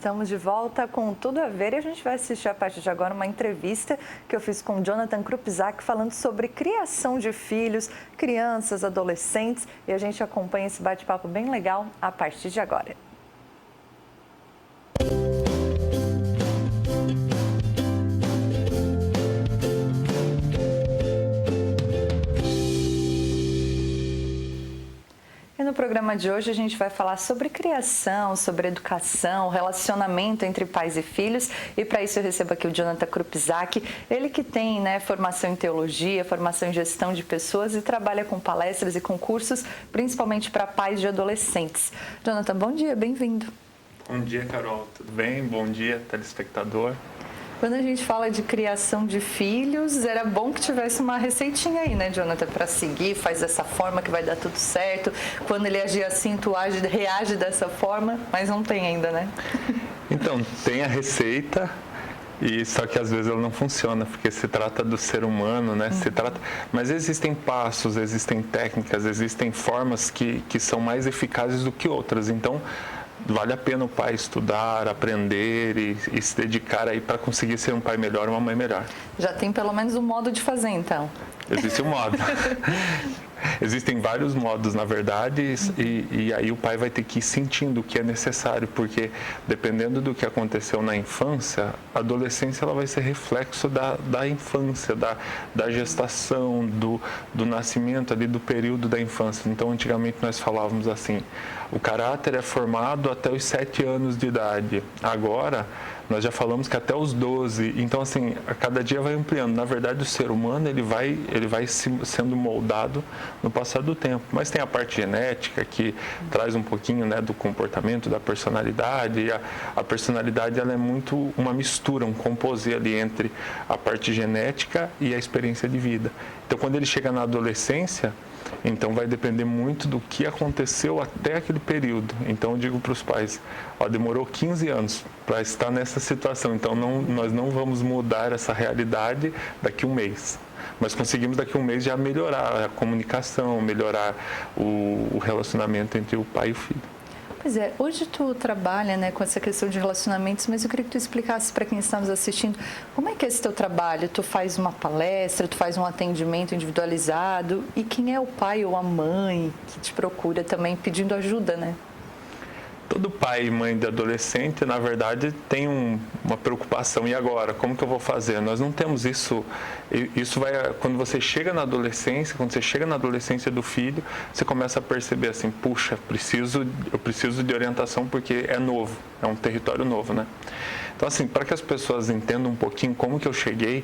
Estamos de volta com Tudo a Ver e a gente vai assistir a partir de agora uma entrevista que eu fiz com Jonathan Krupczak falando sobre criação de filhos, crianças, adolescentes, e a gente acompanha esse bate-papo bem legal a partir de agora. E no programa de hoje a gente vai falar sobre criação, sobre educação, relacionamento entre pais e filhos. E para isso eu recebo aqui o Jonathan Krupczak, ele que tem formação em teologia, formação em gestão de pessoas e trabalha com palestras e concursos, principalmente para pais de adolescentes. Jonathan, bom dia, bem-vindo. Bom dia, Carol, tudo bem? Bom dia, telespectador. Quando a gente fala de criação de filhos, era bom que tivesse uma receitinha aí, né, Jonathan, para seguir, faz dessa forma que vai dar tudo certo. Quando ele agir assim, tu reage dessa forma, mas não tem ainda, né? Então, tem a receita, só que às vezes ela não funciona, porque se trata do ser humano, né? Mas existem passos, existem técnicas, existem formas que são mais eficazes do que outras. Então, vale a pena o pai estudar, aprender e se dedicar aí para conseguir ser um pai melhor, uma mãe melhor. Já tem pelo menos um modo de fazer, então. Existe um modo. Existem vários modos, na verdade, e aí o pai vai ter que ir sentindo o que é necessário, porque dependendo do que aconteceu na infância, a adolescência ela vai ser reflexo da infância, da gestação, do nascimento ali, do período da infância. Então, antigamente nós falávamos assim, o caráter é formado até os 7 anos de idade. Agora, nós já falamos que até os 12, então assim, a cada dia vai ampliando. Na verdade, o ser humano, ele vai sendo moldado no passar do tempo. Mas tem a parte genética, que traz um pouquinho, né, do comportamento, da personalidade. E a personalidade, ela é muito uma mistura, um composê ali entre a parte genética e a experiência de vida. Então, quando ele chega na adolescência, então vai depender muito do que aconteceu até aquele período. Então eu digo para os pais, demorou 15 anos para estar nessa situação, então nós não vamos mudar essa realidade daqui a um mês. Mas conseguimos daqui a um mês já melhorar a comunicação, melhorar o relacionamento entre o pai e o filho. Pois é, hoje tu trabalha com essa questão de relacionamentos, mas eu queria que tu explicasse para quem está nos assistindo, como é que é esse teu trabalho? Tu faz uma palestra, tu faz um atendimento individualizado, e quem é o pai ou a mãe que te procura também pedindo ajuda, né? Todo pai e mãe de adolescente, na verdade, tem uma preocupação. E agora? Como que eu vou fazer? Nós não temos isso. Isso vai... Quando você chega na adolescência, quando você chega na adolescência do filho, você começa a perceber assim, puxa, eu preciso de orientação porque é novo, é um território novo, né? Então, assim, para que as pessoas entendam um pouquinho como que eu cheguei,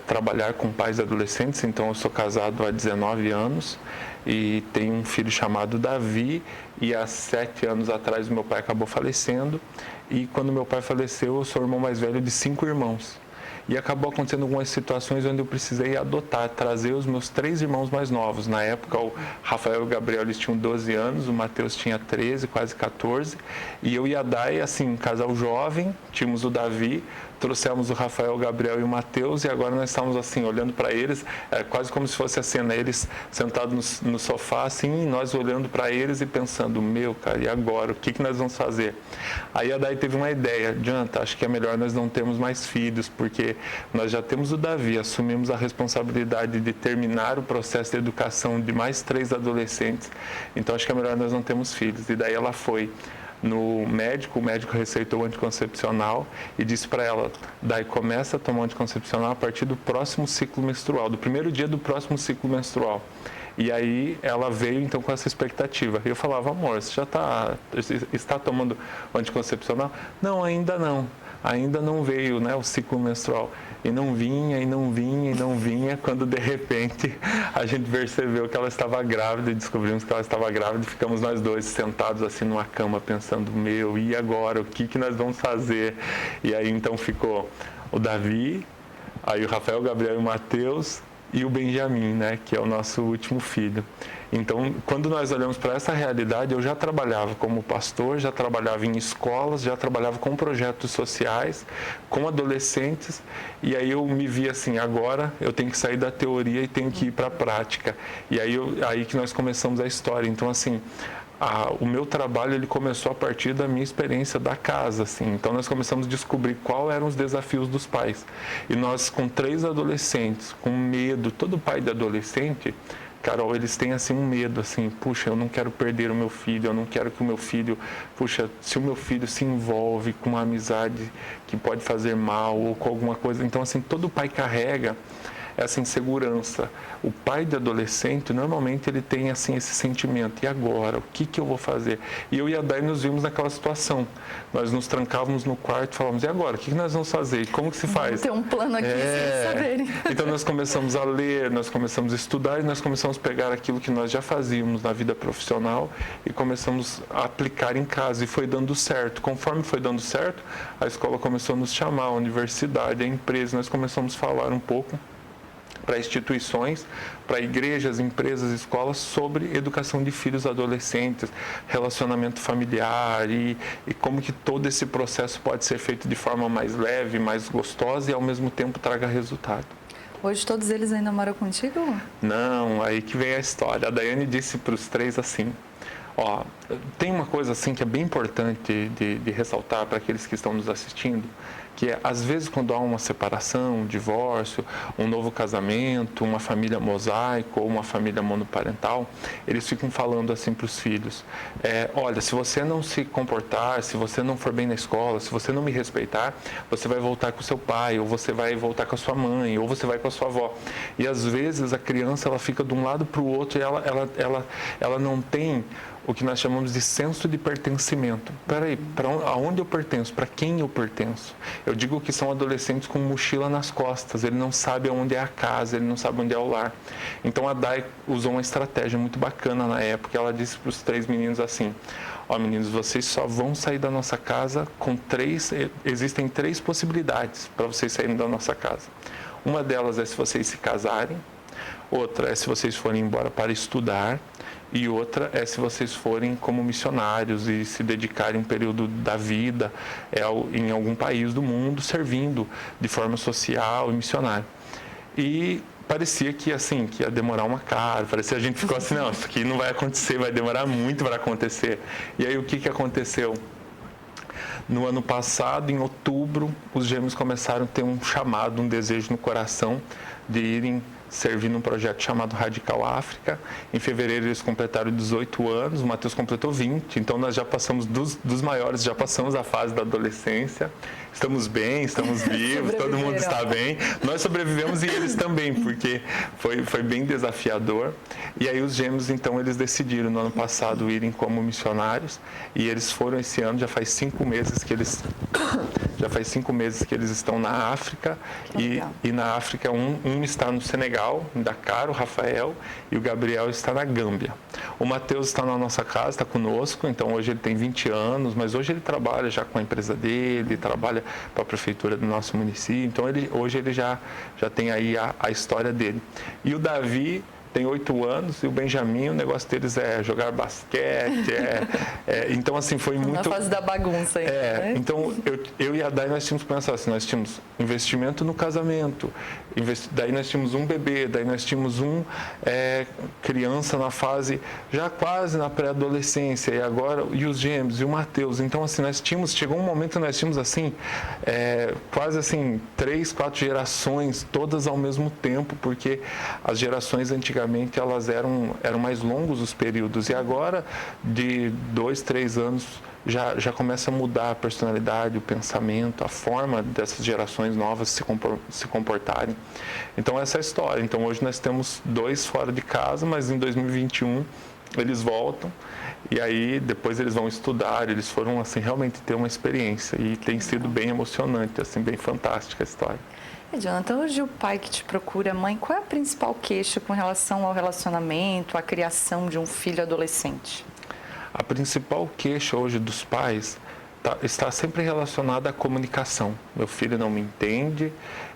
trabalhar com pais e adolescentes, então eu sou casado há 19 anos e tenho um filho chamado Davi, e há 7 anos atrás meu pai acabou falecendo, e quando meu pai faleceu eu sou o irmão mais velho de 5 irmãos. E acabou acontecendo algumas situações onde eu precisei adotar, trazer os meus 3 irmãos mais novos. Na época, o Rafael e o Gabriel, eles tinham 12 anos, o Mateus tinha 13, quase 14. E eu e a Day, assim, um casal jovem, tínhamos o Davi, trouxemos o Rafael, o Gabriel e o Mateus, e agora nós estamos assim, olhando para eles, quase como se fosse a cena, eles sentados no sofá, assim, e nós olhando para eles e pensando, cara, e agora? O que nós vamos fazer? Aí a Day teve uma ideia, Jonathan, acho que é melhor nós não termos mais filhos, porque nós já temos o Davi, assumimos a responsabilidade de terminar o processo de educação de mais 3 adolescentes, então acho que é melhor nós não termos filhos. E daí ela foi no médico, o médico receitou o anticoncepcional e disse para ela, daí começa a tomar o anticoncepcional a partir do próximo ciclo menstrual, do primeiro dia do próximo ciclo menstrual. E aí ela veio então com essa expectativa. E eu falava, amor, você já está tomando o anticoncepcional? Não, ainda não veio, né, o ciclo menstrual. E não vinha, e não vinha, e não vinha, quando de repente a gente percebeu que ela estava grávida, e descobrimos que ela estava grávida, e ficamos nós dois sentados assim numa cama pensando, e agora, o que nós vamos fazer? E aí então ficou o Davi, aí o Rafael, o Gabriel e o Mateus, e o Benjamin, né, que é o nosso último filho. Então, quando nós olhamos para essa realidade, eu já trabalhava como pastor, já trabalhava em escolas, já trabalhava com projetos sociais, com adolescentes, e aí eu me vi assim, agora eu tenho que sair da teoria e tenho que ir para a prática. E aí que nós começamos a história. Então, assim, o meu trabalho ele começou a partir da minha experiência da casa, assim. Então nós começamos a descobrir quais eram os desafios dos pais. E nós, com 3 adolescentes, com medo, todo pai de adolescente, Carol, eles têm assim um medo, assim, puxa, eu não quero perder o meu filho, eu não quero que o meu filho, puxa, se o meu filho se envolve com uma amizade que pode fazer mal ou com alguma coisa, então assim, todo pai carrega essa insegurança. O pai de adolescente, normalmente, ele tem assim esse sentimento. E agora? O que eu vou fazer? E eu e a Day nos vimos naquela situação. Nós nos trancávamos no quarto e falávamos, e agora? O que nós vamos fazer? Como que se faz? Tem um plano aqui sem saberem. Então, nós começamos a ler, nós começamos a estudar e nós começamos a pegar aquilo que nós já fazíamos na vida profissional e começamos a aplicar em casa. E foi dando certo. Conforme foi dando certo, a escola começou a nos chamar, a universidade, a empresa. Nós começamos a falar um pouco para instituições, para igrejas, empresas, escolas, sobre educação de filhos adolescentes, relacionamento familiar e como que todo esse processo pode ser feito de forma mais leve, mais gostosa e ao mesmo tempo traga resultado. Hoje todos eles ainda moram contigo? Não, aí que vem a história. A Daiane disse para os 3 assim, ó, tem uma coisa assim que é bem importante de ressaltar para aqueles que estão nos assistindo, que é, às vezes, quando há uma separação, um divórcio, um novo casamento, uma família mosaico ou uma família monoparental, eles ficam falando assim para os filhos, olha, se você não se comportar, se você não for bem na escola, se você não me respeitar, você vai voltar com o seu pai, ou você vai voltar com a sua mãe, ou você vai com a sua avó. E, às vezes, a criança ela fica de um lado para o outro e ela não tem o que nós chamamos de senso de pertencimento. Peraí, aonde eu pertenço? Para quem eu pertenço? Eu digo que são adolescentes com mochila nas costas, ele não sabe onde é a casa, ele não sabe onde é o lar. Então a Dai usou uma estratégia muito bacana na época, ela disse para os 3 meninos assim, ó meninos, vocês só vão sair da nossa casa com existem 3 possibilidades para vocês saírem da nossa casa. Uma delas é se vocês se casarem, outra é se vocês forem embora para estudar, e outra é se vocês forem como missionários e se dedicarem um período da vida em algum país do mundo, servindo de forma social e missionária. E parecia que assim, que ia demorar uma cara, parecia a gente ficou assim, não, isso aqui não vai acontecer, vai demorar muito para acontecer. E aí o que aconteceu? No ano passado, em outubro, os gêmeos começaram a ter um chamado, um desejo no coração de irem servir num projeto chamado Radical África. Em fevereiro eles completaram 18 anos, o Matheus completou 20, então nós já passamos dos maiores, já passamos a fase da adolescência. Estamos bem, estamos vivos, todo mundo está bem. Nós sobrevivemos e eles também, porque foi bem desafiador. E aí os gêmeos, então, eles decidiram no ano passado irem como missionários e eles foram esse ano, já faz 5 meses que eles estão na África e na África um está no Senegal, em Dakar, o Rafael, e o Gabriel está na Gâmbia. O Matheus está na nossa casa, está conosco, então hoje ele tem 20 anos, mas hoje ele trabalha já com a empresa dele, trabalha para a prefeitura do nosso município, então hoje ele já tem aí a história dele. E o Davi tem 8 anos e o Benjamin, o negócio deles é jogar basquete, então assim foi muito... Na fase da bagunça aí. Né? Então eu e a Dai nós tínhamos que pensar assim, nós tínhamos investimento no casamento, daí nós tínhamos um bebê, daí nós tínhamos criança na fase, já quase na pré-adolescência, e os gêmeos, e o Matheus, então assim, chegou um momento que nós tínhamos assim, quase assim, 3, 4 gerações, todas ao mesmo tempo, porque as gerações antigamente elas eram mais longos os períodos, e agora de 2, 3 anos já começa a mudar a personalidade, o pensamento, a forma dessas gerações novas se comportarem. Então essa é a história. Então hoje nós temos 2 fora de casa, mas em 2021 eles voltam e aí depois eles vão estudar, eles foram assim realmente ter uma experiência e tem sido bem emocionante, assim, bem fantástica a história. E, Jonathan, hoje o pai que te procura, mãe, qual é a principal queixa com relação ao relacionamento, à criação de um filho adolescente? A principal queixa hoje dos pais está sempre relacionada à comunicação. Meu filho não me entende,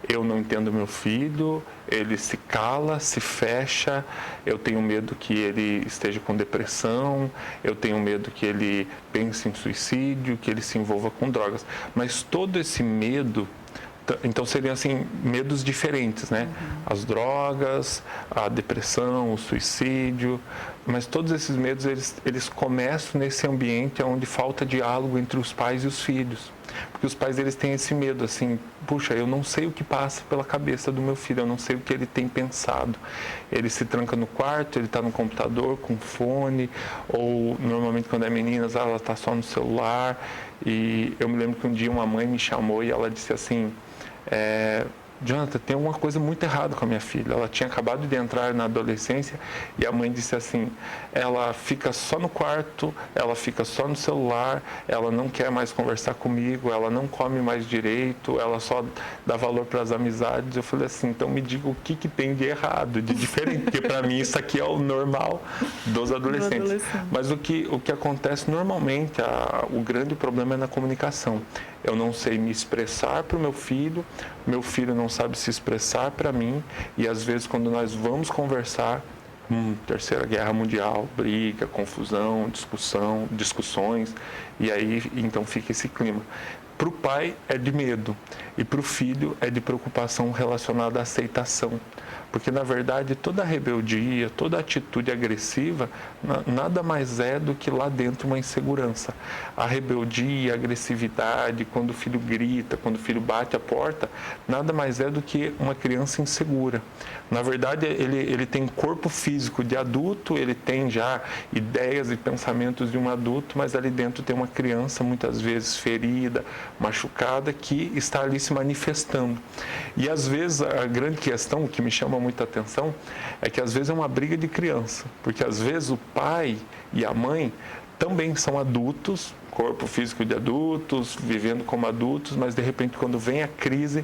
eu não entendo meu filho, ele se cala, se fecha, eu tenho medo que ele esteja com depressão, eu tenho medo que ele pense em suicídio, que ele se envolva com drogas. Mas todo esse medo Então seriam assim medos diferentes, né? As drogas, a depressão, o suicídio, mas todos esses medos eles começam nesse ambiente onde falta diálogo entre os pais e os filhos. Porque os pais eles têm esse medo assim, puxa, eu não sei o que passa pela cabeça do meu filho, eu não sei o que ele tem pensado. Ele se tranca no quarto, ele está no computador com fone, ou normalmente quando é meninas ela está só no celular. E eu me lembro que um dia uma mãe me chamou e ela disse assim, Jonathan, tem uma coisa muito errada com a minha filha. Ela tinha acabado de entrar na adolescência e a mãe disse assim, ela fica só no quarto, ela fica só no celular, ela não quer mais conversar comigo, ela não come mais direito, ela só dá valor para as amizades. Eu falei assim, então me diga o que tem de errado, de diferente, porque para mim isso aqui é o normal dos adolescentes. Mas o que acontece normalmente, o grande problema é na comunicação. Eu não sei me expressar para o meu filho não sabe se expressar para mim, e às vezes quando nós vamos conversar, Terceira Guerra Mundial, briga, confusão, discussões, e aí então fica esse clima. Para o pai é de medo, e para o filho é de preocupação relacionada à aceitação. Porque, na verdade, toda rebeldia, toda atitude agressiva, nada mais é do que lá dentro uma insegurança. A rebeldia, a agressividade, quando o filho grita, quando o filho bate a porta, nada mais é do que uma criança insegura. Na verdade, ele tem corpo físico de adulto, ele tem já ideias e pensamentos de um adulto, mas ali dentro tem uma criança, muitas vezes ferida, machucada, que está ali se manifestando. E, às vezes, a grande questão que me chama muita atenção é que às vezes é uma briga de criança, porque às vezes o pai e a mãe também são adultos, corpo físico de adultos, vivendo como adultos, mas de repente quando vem a crise,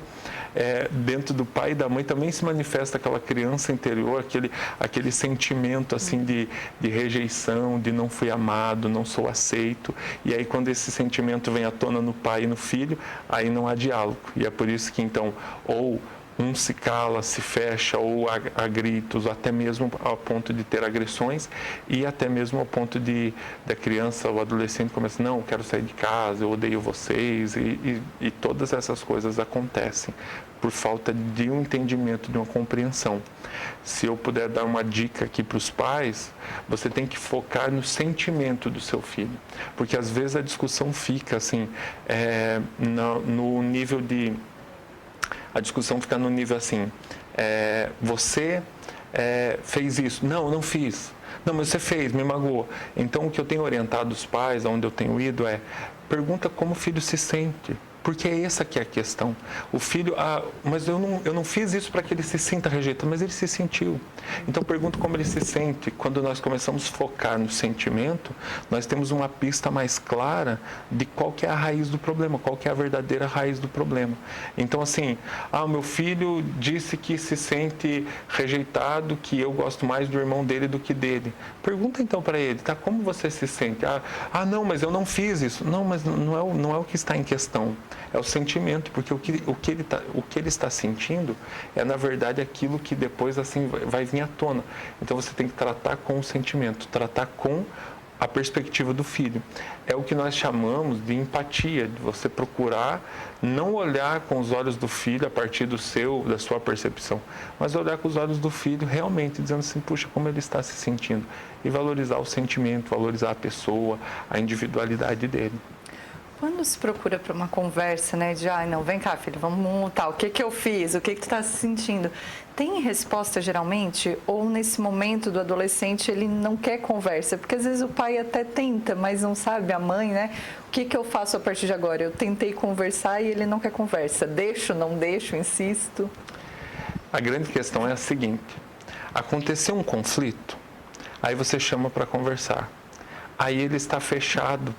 dentro do pai e da mãe também se manifesta aquela criança interior, aquele sentimento assim de rejeição, de não fui amado, não sou aceito, e aí quando esse sentimento vem à tona no pai e no filho, aí não há diálogo, e é por isso que então, ou um se cala, se fecha, ou a gritos, até mesmo ao ponto de ter agressões, e até mesmo ao ponto da criança ou adolescente começar, não, eu quero sair de casa, eu odeio vocês, e todas essas coisas acontecem por falta de um entendimento, de uma compreensão. Se eu puder dar uma dica aqui para os pais, você tem que focar no sentimento do seu filho, porque às vezes a discussão fica assim, no nível de... A discussão fica no nível assim, você fez isso. Não, eu não fiz. Não, mas você fez, me magoou. Então, o que eu tenho orientado os pais, onde eu tenho ido, pergunta como o filho se sente. Porque essa que é a questão. O filho, mas eu não fiz isso para que ele se sinta rejeitado, mas ele se sentiu. Então, pergunto como ele se sente. Quando nós começamos a focar no sentimento, nós temos uma pista mais clara de qual que é a raiz do problema, qual que é a verdadeira raiz do problema. Então, assim, o meu filho disse que se sente rejeitado, que eu gosto mais do irmão dele do que dele. Pergunta então para ele, tá? Como você se sente? Não, mas eu não fiz isso. Não, mas não é o que está em questão. É o sentimento, porque o que ele está sentindo é, na verdade, aquilo que depois assim vai vir à tona. Então, você tem que tratar com o sentimento, tratar com a perspectiva do filho. É o que nós chamamos de empatia, de você procurar não olhar com os olhos do filho a partir da sua percepção, mas olhar com os olhos do filho realmente, dizendo assim, puxa, como ele está se sentindo. E valorizar o sentimento, valorizar a pessoa, a individualidade dele. Quando se procura para uma conversa, né, de, não, vem cá, filho, vamos tal, o que eu fiz, o que tu está se sentindo? Tem resposta geralmente? Ou nesse momento do adolescente ele não quer conversa? Porque às vezes o pai até tenta, mas não sabe, a mãe, né? O que eu faço a partir de agora? Eu tentei conversar e ele não quer conversa. Deixo, não deixo, insisto? A grande questão é a seguinte, aconteceu um conflito, aí você chama para conversar, aí ele está fechado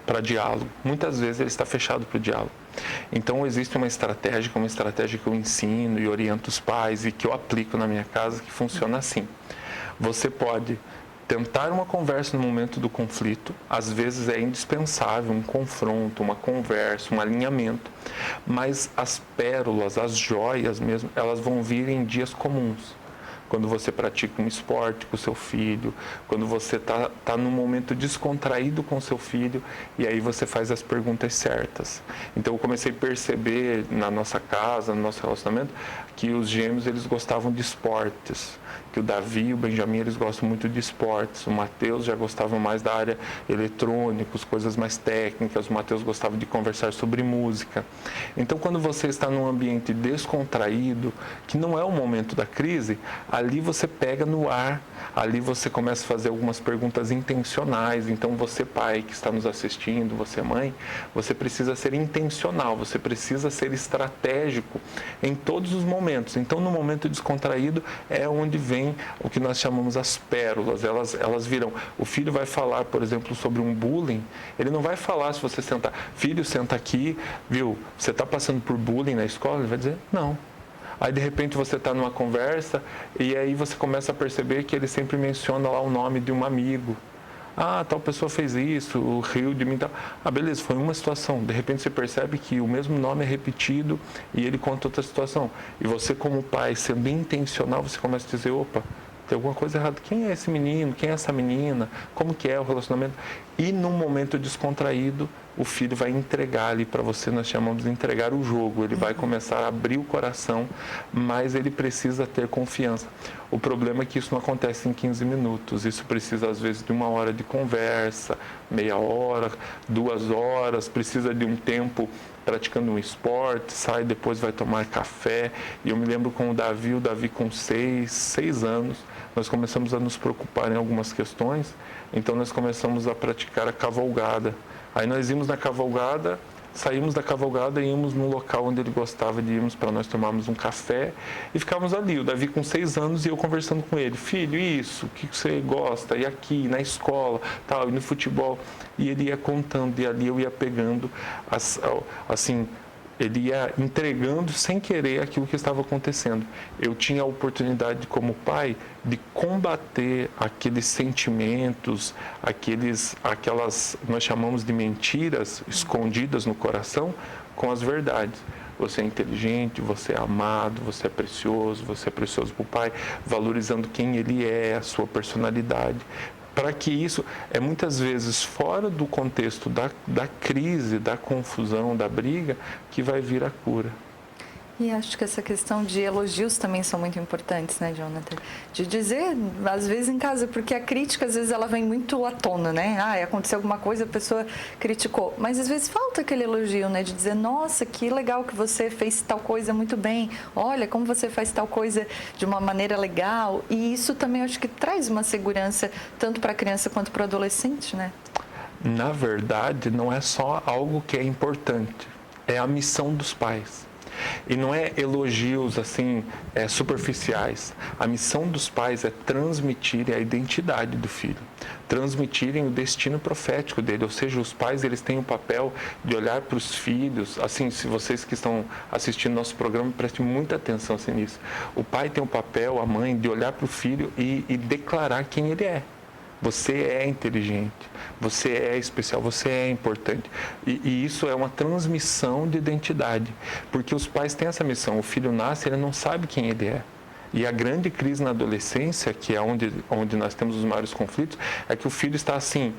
para diálogo. Muitas vezes ele está fechado para o diálogo. Então, existe uma estratégia que eu ensino e oriento os pais e que eu aplico na minha casa, que funciona assim. Você pode tentar uma conversa no momento do conflito, às vezes é indispensável um confronto, uma conversa, um alinhamento, mas as pérolas, as joias mesmo, elas vão vir em dias comuns. quando você pratica um esporte com o seu filho, quando você tá num momento descontraído com o seu filho e aí você faz as perguntas certas. Então eu comecei a perceber na nossa casa, no nosso relacionamento, que os gêmeos eles gostavam de esportes, que o Davi e o Benjamin eles gostam muito de esportes, o Mateus já gostava mais da área eletrônicos, coisas mais técnicas, o Mateus gostava de conversar sobre música. Então quando você está num ambiente descontraído, que não é o momento da crise, ali você pega no ar, ali você começa a fazer algumas perguntas intencionais. Então você pai que está nos assistindo, você mãe, você precisa ser intencional, você precisa ser estratégico em todos os momentos. Então no momento descontraído é onde vem o que nós chamamos as pérolas, elas viram. O filho vai falar, por exemplo, sobre um bullying, ele não vai falar se você sentar, filho, senta aqui, viu, você está passando por bullying na escola? Ele vai dizer, não. Aí de repente você está numa conversa e aí você começa a perceber que ele sempre menciona lá o nome de um amigo. Ah, tal pessoa fez isso, riu de mim, tal. Ah, beleza, foi uma situação. De repente você percebe que o mesmo nome é repetido e ele conta outra situação. E você como pai, sendo intencional, você começa a dizer, opa, tem alguma coisa errada. Quem é esse menino? Quem é essa menina? Como que é o relacionamento? E num momento descontraído, o filho vai entregar ali para você, nós chamamos de entregar o jogo. Ele vai começar a abrir o coração, mas ele precisa ter confiança. O problema é que isso não acontece em 15 minutos. Isso precisa, às vezes, de 1 hora de conversa, meia hora, 2 horas, precisa de um tempo praticando um esporte, sai, depois vai tomar café. E eu me lembro com o Davi com 6 anos, nós começamos a nos preocupar em algumas questões, então nós começamos a praticar a cavalgada. Aí nós íamos na cavalgada, saímos da cavalgada e íamos num local onde ele gostava de irmos para nós tomarmos um café e ficávamos ali. O Davi com 6 anos e eu conversando com ele. Filho, isso, o que você gosta? E aqui, na escola, tal, e no futebol. E ele ia contando e ali eu ia pegando, assim, ele ia entregando sem querer aquilo que estava acontecendo. Eu tinha a oportunidade, como pai, de combater aqueles sentimentos, aquelas, nós chamamos de mentiras escondidas no coração, com as verdades. Você é inteligente, você é amado, você é precioso para o pai, valorizando quem ele é, a sua personalidade. Para que isso é muitas vezes fora do contexto da crise, da confusão, da briga, que vai vir a cura. E acho que essa questão de elogios também são muito importantes, né, Jonathan? De dizer, às vezes em casa, porque a crítica, às vezes, ela vem muito à tona, né? Ah, aconteceu alguma coisa, a pessoa criticou. Mas, às vezes, falta aquele elogio, né? De dizer, nossa, que legal que você fez tal coisa muito bem. Olha, como você faz tal coisa de uma maneira legal. E isso também, acho que traz uma segurança, tanto para a criança quanto para o adolescente, né? Na verdade, não é só algo que é importante. É a missão dos pais. E não é elogios assim superficiais. A missão dos pais é transmitir a identidade do filho, transmitirem o destino profético dele. Ou seja, os pais eles têm o papel de olhar para os filhos. Assim, se vocês que estão assistindo nosso programa, prestem muita atenção assim, nisso. O pai tem o papel, a mãe, de olhar para o filho e declarar quem ele é. Você é inteligente, você é especial, você é importante. E isso é uma transmissão de identidade, porque os pais têm essa missão. O filho nasce, ele não sabe quem ele é. E a grande crise na adolescência, que é onde nós temos os maiores conflitos, é que o filho está assim,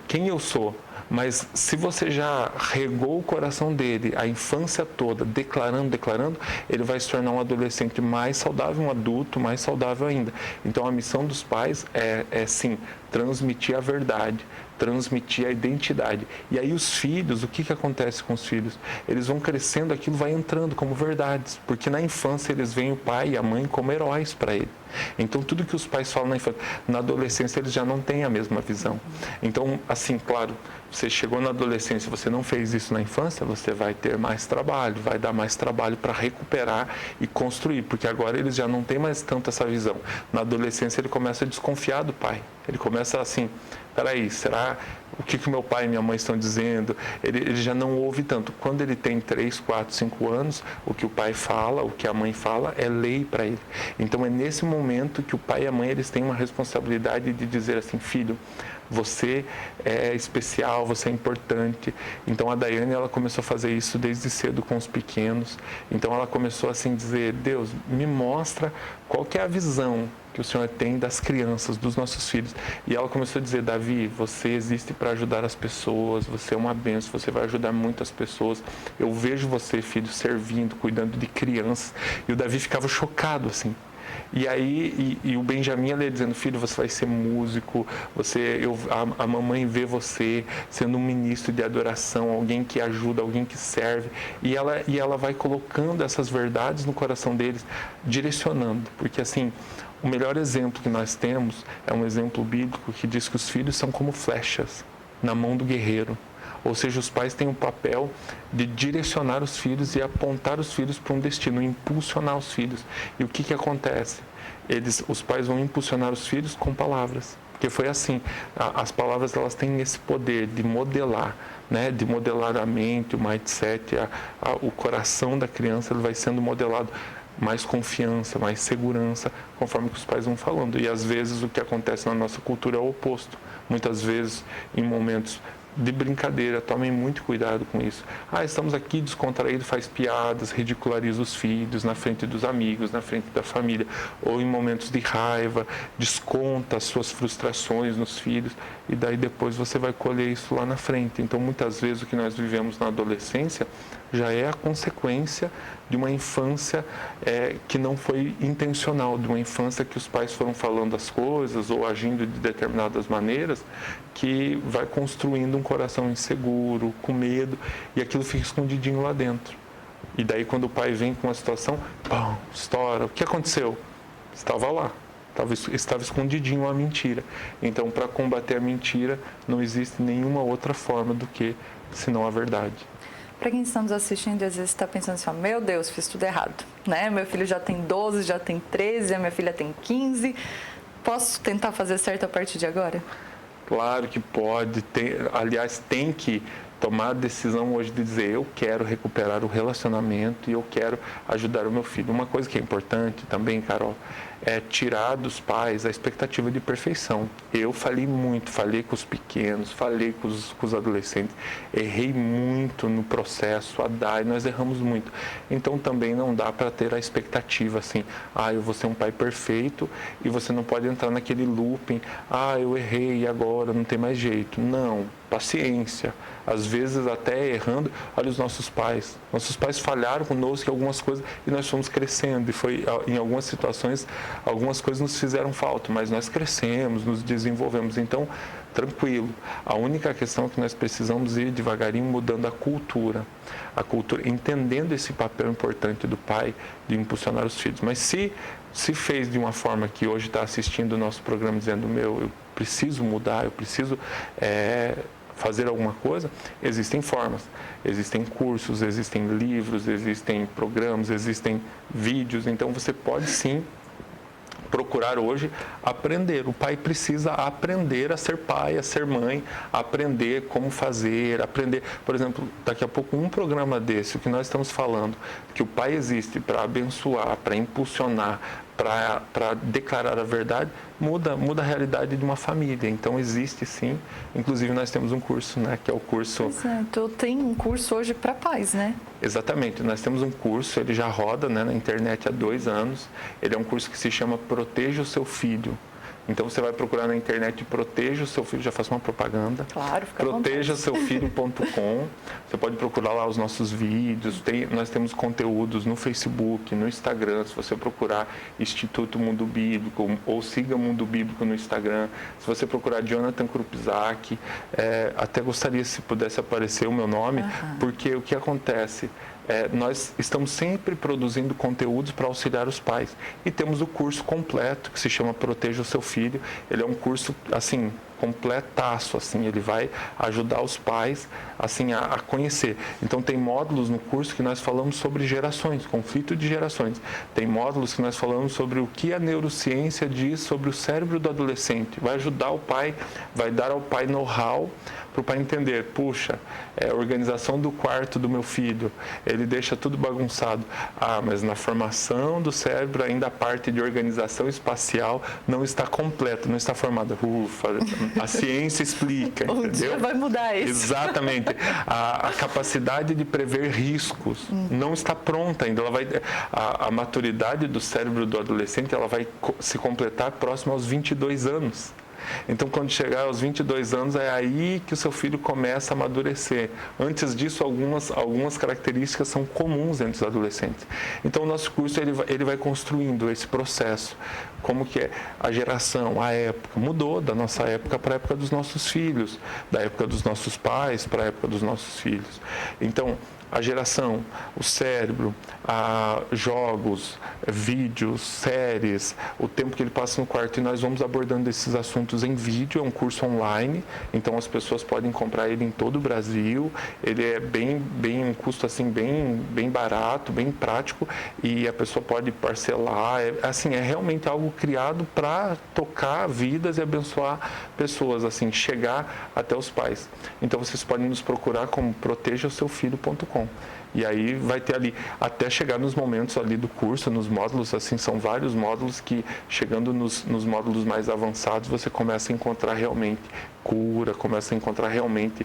quem eu sou? Mas se você já regou o coração dele a infância toda, declarando, ele vai se tornar um adolescente mais saudável, um adulto mais saudável ainda. Então a missão dos pais é sim, transmitir a verdade, transmitir a identidade. E aí os filhos, o que acontece com os filhos? Eles vão crescendo, aquilo vai entrando como verdades, porque na infância eles veem o pai e a mãe como heróis para ele. Então tudo que os pais falam na infância, na adolescência eles já não têm a mesma visão. Então, assim, claro, você chegou na adolescência, você não fez isso na infância, você vai ter mais trabalho, vai dar mais trabalho para recuperar e construir, porque agora eles já não têm mais tanto essa visão. Na adolescência ele começa a desconfiar do pai, ele começa assim, peraí, será o que meu pai e minha mãe estão dizendo. Ele já não ouve tanto. Quando ele tem 3, 4, 5 anos, o que o pai fala, o que a mãe fala, é lei para ele. Então é nesse momento que o pai e a mãe eles têm uma responsabilidade de dizer assim, filho, você é especial, você é importante. Então a Daiane, ela começou a fazer isso desde cedo com os pequenos. Então ela começou assim a dizer, Deus, me mostra qual que é a visão que o Senhor tem das crianças, dos nossos filhos. E ela começou a dizer, Davi, você existe para ajudar as pessoas, você é uma bênção, você vai ajudar muitas pessoas. Eu vejo você, filho, servindo, cuidando de crianças. E o Davi ficava chocado assim. E aí, o Benjamin ia dizendo, filho, você vai ser músico, a mamãe vê você sendo um ministro de adoração, alguém que ajuda, alguém que serve. E ela vai colocando essas verdades no coração deles, direcionando. Porque assim, o melhor exemplo que nós temos é um exemplo bíblico que diz que os filhos são como flechas na mão do guerreiro. Ou seja, os pais têm o papel de direcionar os filhos e apontar os filhos para um destino, impulsionar os filhos. E o que acontece? Os pais vão impulsionar os filhos com palavras. Porque foi assim, as palavras elas têm esse poder de modelar, né? De modelar a mente, o mindset, o coração da criança, ele vai sendo modelado. Mais confiança, mais segurança, conforme que os pais vão falando. E às vezes o que acontece na nossa cultura é o oposto. Muitas vezes, em momentos de brincadeira, tomem muito cuidado com isso. Estamos aqui descontraído, faz piadas, ridiculariza os filhos na frente dos amigos, na frente da família, ou em momentos de raiva, desconta as suas frustrações nos filhos, e daí depois você vai colher isso lá na frente. Então, muitas vezes o que nós vivemos na adolescência já é a consequência de uma infância que não foi intencional, de uma infância que os pais foram falando as coisas ou agindo de determinadas maneiras, que vai construindo um coração inseguro, com medo, e aquilo fica escondidinho lá dentro. E daí quando o pai vem com uma situação, pum, estoura. O que aconteceu? Estava lá. Estava escondidinho a mentira. Então, para combater a mentira, não existe nenhuma outra forma do que senão a verdade. Para quem está nos assistindo, às vezes está pensando assim, meu Deus, fiz tudo errado, né? Meu filho já tem 12, já tem 13, a minha filha tem 15. Posso tentar fazer certo a partir de agora? Claro que pode. Aliás, tem que tomar a decisão hoje de dizer, eu quero recuperar o relacionamento e eu quero ajudar o meu filho. Uma coisa que é importante também, Carol, é tirar dos pais a expectativa de perfeição. Eu falei muito, falei com os pequenos, falei com os adolescentes, errei muito no processo, a Dai, nós erramos muito. Então também não dá para ter a expectativa assim, eu vou ser um pai perfeito, e você não pode entrar naquele looping, eu errei e agora não tem mais jeito. Não, paciência. Às vezes até errando, olha os nossos pais falharam conosco em algumas coisas e nós fomos crescendo, e foi em algumas situações, algumas coisas nos fizeram falta, mas nós crescemos, nos desenvolvemos. Então, tranquilo. A única questão é que nós precisamos ir devagarinho mudando a cultura, entendendo esse papel importante do pai de impulsionar os filhos. Mas se fez de uma forma que hoje está assistindo o nosso programa dizendo, eu preciso mudar, eu preciso fazer alguma coisa, existem formas, existem cursos, existem livros, existem programas, existem vídeos, então você pode sim procurar hoje aprender. O pai precisa aprender a ser pai, a ser mãe, aprender como fazer, aprender. Por exemplo, daqui a pouco um programa desse, o que nós estamos falando, que o pai existe para abençoar, para impulsionar, para declarar a verdade, muda a realidade de uma família. Então existe sim, inclusive nós temos um curso, né, que é o curso... Exato, tem um curso hoje para pais, né? Exatamente, nós temos um curso, ele já roda, né, na internet há 2 anos, ele é um curso que se chama Proteja o Seu Filho. Então você vai procurar na internet Proteja o Seu Filho, já faço uma propaganda. Claro, fica protejaseufilho.com. Você pode procurar lá os nossos vídeos, nós temos conteúdos no Facebook, no Instagram, se você procurar Instituto Mundo Bíblico ou siga Mundo Bíblico no Instagram. Se você procurar Jonathan Krupzak, até gostaria se pudesse aparecer o meu nome, porque o que acontece? Nós estamos sempre produzindo conteúdos para auxiliar os pais. E temos o curso completo, que se chama Proteja o Seu Filho. Ele é um curso, assim, completaço, assim, ele vai ajudar os pais, assim, a conhecer. Então, tem módulos no curso que nós falamos sobre gerações, conflito de gerações. Tem módulos que nós falamos sobre o que a neurociência diz sobre o cérebro do adolescente. Vai ajudar o pai, vai dar ao pai know-how para o pai entender, puxa, a organização do quarto do meu filho, ele deixa tudo bagunçado. Ah, mas na formação do cérebro ainda a parte de organização espacial não está completa, não está formada. Ufa, a ciência explica, entendeu? Um dia vai mudar isso. Exatamente. A capacidade de prever riscos não está pronta ainda. A maturidade do cérebro do adolescente ela vai se completar próximo aos 22 anos. Então, quando chegar aos 22 anos, é aí que o seu filho começa a amadurecer. Antes disso, algumas características são comuns entre os adolescentes. Então, o nosso curso ele vai construindo esse processo. Como que é a geração, a época. Mudou da nossa época para a época dos nossos filhos, da época dos nossos pais para a época dos nossos filhos. Então, a geração, o cérebro, jogos, vídeos, séries, o tempo que ele passa no quarto, e nós vamos abordando esses assuntos em vídeo. É um curso online, então as pessoas podem comprar ele em todo o Brasil. Ele é um custo assim bem barato, bem prático, e a pessoa pode parcelar. É realmente algo criado para tocar vidas e abençoar pessoas, assim, chegar até os pais. Então vocês podem nos procurar como protejaoseufilho.com. E aí vai ter ali, até chegar nos momentos ali do curso, nos módulos, assim, são vários módulos que, chegando nos módulos mais avançados, você começa a encontrar realmente cura, começa a encontrar realmente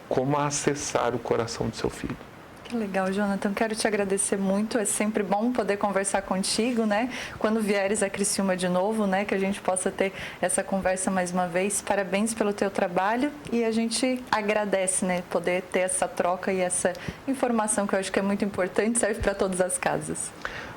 como acessar o coração do seu filho. Que legal, Jonathan. Quero te agradecer muito. É sempre bom poder conversar contigo, né? Quando vieres a Criciúma de novo, né? Que a gente possa ter essa conversa mais uma vez. Parabéns pelo teu trabalho e a gente agradece, né? Poder ter essa troca e essa informação que eu acho que é muito importante, serve para todas as casas.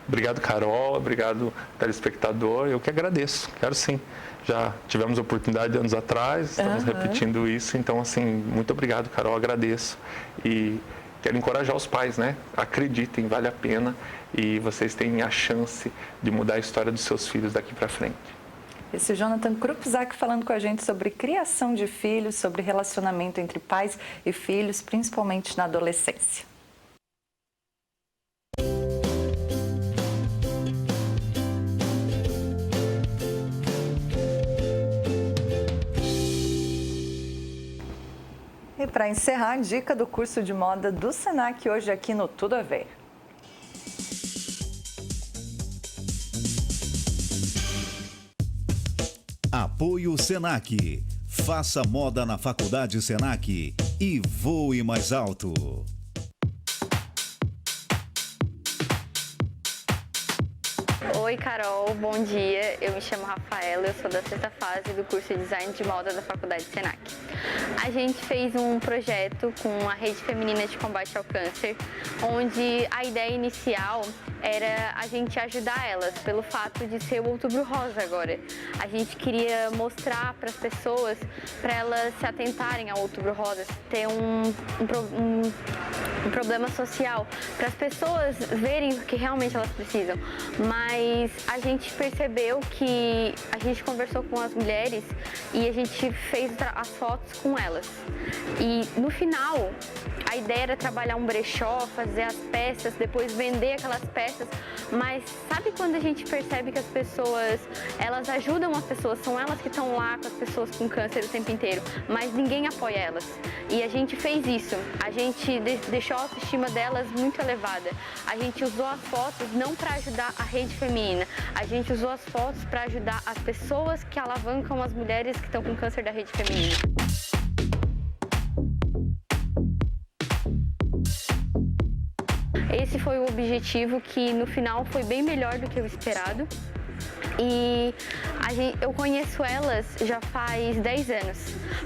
Obrigado, Carol. Obrigado, telespectador. Eu que agradeço. Quero sim. Já tivemos oportunidade anos atrás, estamos repetindo isso. Então, assim, muito obrigado, Carol. Agradeço. E quero encorajar os pais, né? Acreditem, vale a pena e vocês têm a chance de mudar a história dos seus filhos daqui para frente. Esse é o Jonathan Krupczak falando com a gente sobre criação de filhos, sobre relacionamento entre pais e filhos, principalmente na adolescência. E para encerrar, a dica do curso de moda do Senac hoje aqui no Tudo a Ver. Apoio Senac. Faça moda na Faculdade Senac e voe mais alto. Oi, Carol, bom dia. Eu me chamo Rafaela, eu sou da 6ª fase do curso de Design de Moda da Faculdade Senac. A gente fez um projeto com a Rede Feminina de Combate ao Câncer, onde a ideia inicial era a gente ajudar elas, pelo fato de ser o Outubro Rosa agora. A gente queria mostrar para as pessoas, para elas se atentarem ao Outubro Rosa, ter um problema social, para as pessoas verem o que realmente elas precisam. Mas a gente percebeu que a gente conversou com as mulheres e a gente fez as fotos com elas. E no final, a ideia era trabalhar um brechó, fazer as peças, depois vender aquelas peças. Mas sabe quando a gente percebe que as pessoas, elas ajudam as pessoas, são elas que estão lá com as pessoas com câncer o tempo inteiro, mas ninguém apoia elas. E a gente fez isso, a gente deixou a autoestima delas muito elevada. A gente usou as fotos não para ajudar a rede feminina, a gente usou as fotos para ajudar as pessoas que alavancam as mulheres que estão com câncer da rede feminina. Esse foi o objetivo, que no final foi bem melhor do que o esperado. E eu conheço elas já faz 10 anos,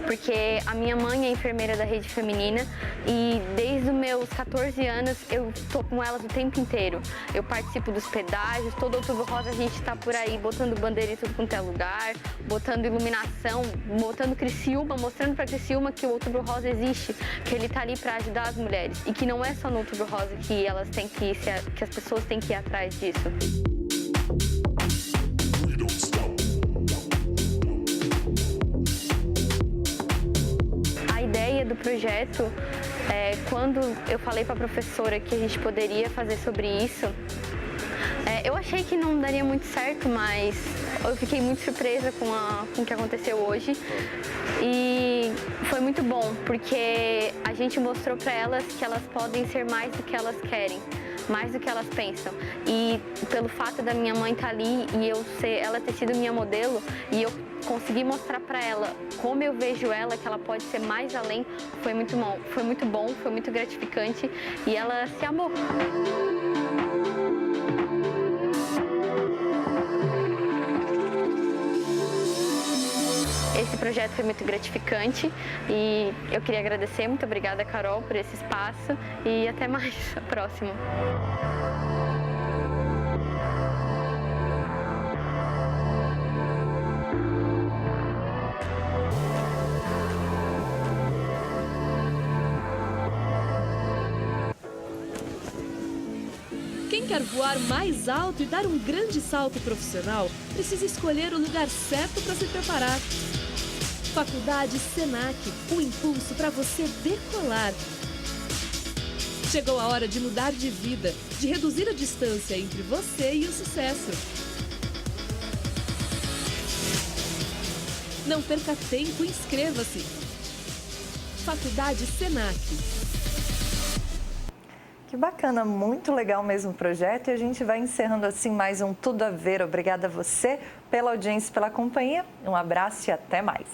porque a minha mãe é enfermeira da rede feminina e desde os meus 14 anos eu tô com elas o tempo inteiro. Eu participo dos pedágios, todo Outubro Rosa a gente tá por aí botando bandeira em tudo quanto é lugar, botando iluminação, botando Criciúma, mostrando pra Criciúma que o Outubro Rosa existe, que ele tá ali para ajudar as mulheres e que não é só no Outubro Rosa que elas têm que as pessoas têm que ir atrás disso. projeto, quando eu falei para a professora que a gente poderia fazer sobre isso, eu achei que não daria muito certo, mas eu fiquei muito surpresa com o que aconteceu hoje. E foi muito bom, porque a gente mostrou para elas que elas podem ser mais do que elas querem, mais do que elas pensam. E pelo fato da minha mãe estar ali e ela ter sido minha modelo, e eu conseguir mostrar para ela como eu vejo ela, que ela pode ser mais além, foi muito bom, foi muito gratificante, e ela se amou. Esse projeto foi muito gratificante e eu queria agradecer. Muito obrigada, Carol, por esse espaço e até mais. A próxima. Quem quer voar mais alto e dar um grande salto profissional, precisa escolher o lugar certo para se preparar. Faculdade Senac, o impulso para você decolar. Chegou a hora de mudar de vida, de reduzir a distância entre você e o sucesso. Não perca tempo, inscreva-se. Faculdade Senac. Que bacana, muito legal mesmo o projeto, e a gente vai encerrando assim mais um Tudo a Ver. Obrigada a você pela audiência, pela companhia. Um abraço e até mais.